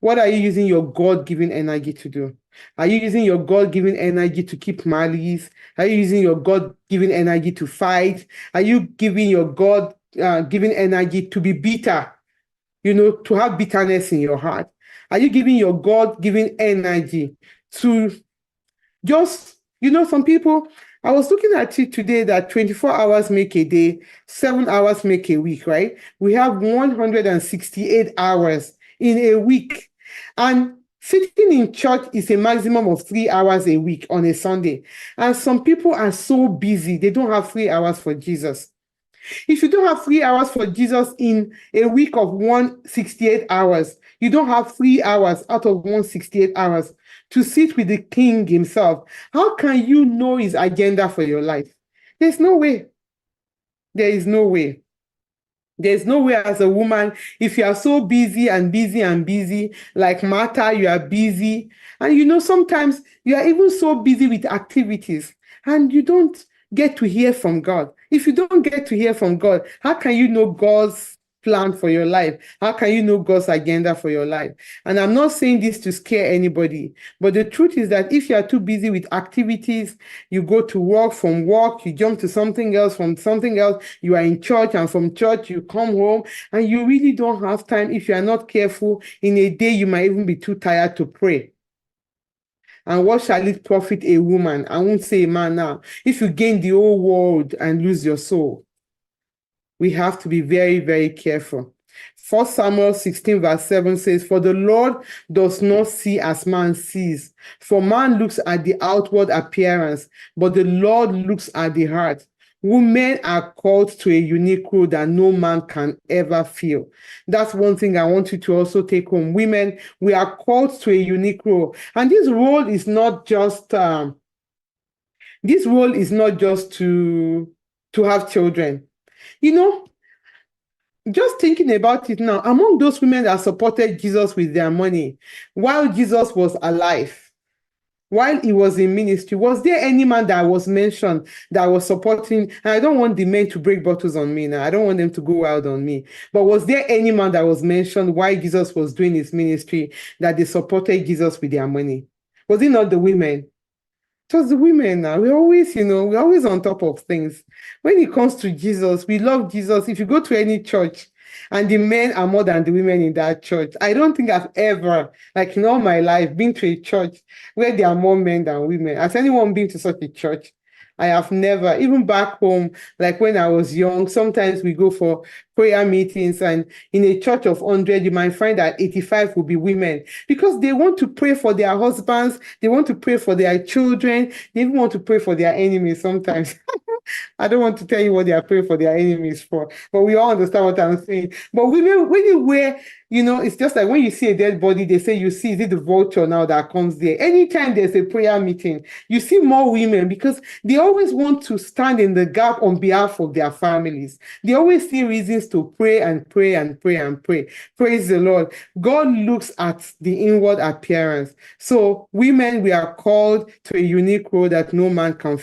What are you using your God-given energy to do? Are you using your God-given energy to keep malice? Are you using your God-given energy to fight? Are you giving your God-given energy to be bitter? To have bitterness in your heart? Are you giving your God-given energy to just, some people, I was looking at it today that 24 hours make a day, 7 hours make a week, right? We have 168 hours in a week. And sitting in church is a maximum of 3 hours a week on a Sunday. And some people are so busy, they don't have 3 hours for Jesus. If you don't have 3 hours for Jesus in a week of 168 hours, you don't have 3 hours out of 168 hours to sit with the King himself. How can you know his agenda for your life? There's no way. There is no way. There's no way as a woman, if you are so busy and busy and busy, like Martha, you are busy. And sometimes you are even so busy with activities and you don't get to hear from God. If you don't get to hear from God, how can you know God's plan for your life? How can you know God's agenda for your life? And I'm not saying this to scare anybody, but the truth is that if you are too busy with activities, you go to work, from work, you jump to something else, from something else, you are in church, and from church, you come home, and you really don't have time. If you are not careful, in a day, you might even be too tired to pray. And what shall it profit a woman? I won't say a man now. If you gain the whole world and lose your soul, we have to be very, very careful. 1 Samuel 16 verse 7 says, "For the Lord does not see as man sees. For man looks at the outward appearance, but the Lord looks at the heart." Women are called to a unique role that no man can ever fill. That's one thing I want you to also take home. Women, we are called to a unique role. And this role is not just to have children. Just thinking about it now, among those women that supported Jesus with their money while Jesus was alive, while he was in ministry, was there any man that was mentioned that was supporting? And I don't want the men to break bottles on me now. I don't want them to go wild on me. But was there any man that was mentioned while Jesus was doing his ministry that they supported Jesus with their money? Was it not the women? It was the women now. We're always on top of things. When it comes to Jesus, we love Jesus. If you go to any church and the men are more than the women in that church, I don't think I've ever, like in all my life, been to a church where there are more men than women. Has anyone been to such a church? I have never, even back home, like when I was young, sometimes we go for prayer meetings, and in a church of 100, you might find that 85 will be women because they want to pray for their husbands, they want to pray for their children, they even want to pray for their enemies sometimes. I don't want to tell you what they are praying for their enemies for, but we all understand what I'm saying. But women, when you wear, it's just like when you see a dead body, they say you see, is it the vulture now that comes there? Anytime there's a prayer meeting, you see more women because they always want to stand in the gap on behalf of their families. They always see reasons to pray and pray and pray and pray. Praise the Lord. God looks at the inward appearance. So women, we are called to a unique role that no man can fill.